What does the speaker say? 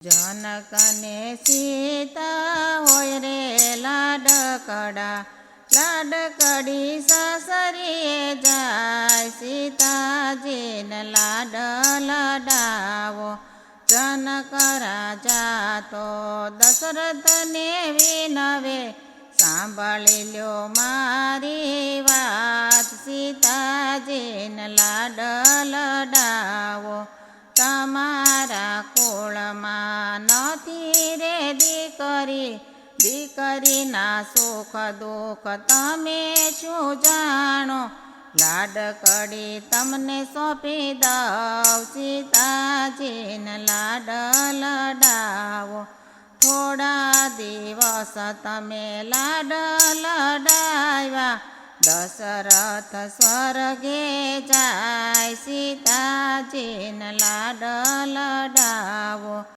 जनकने सीता होय रे लाडकड़ा, लाडकड़ी ससरिये जाय सीताजीन लाड लडावो। जनक राजा तो दशरथने विनवे, सांभळी ल्यो मारी वात सीताजीन लाड लडावो। तमारा कुळमां नथी रे दीकरी, दीकरीना सुख दुख तमे शुं जाणो। लाडकड़ी तमने सोंपी दऊं, सीताजीन लाड लडावो। थोड़ा दिवस तमे लाड लडाव्या, दशरथ स्वर्गे जाय सीताजीन लाड लडावो।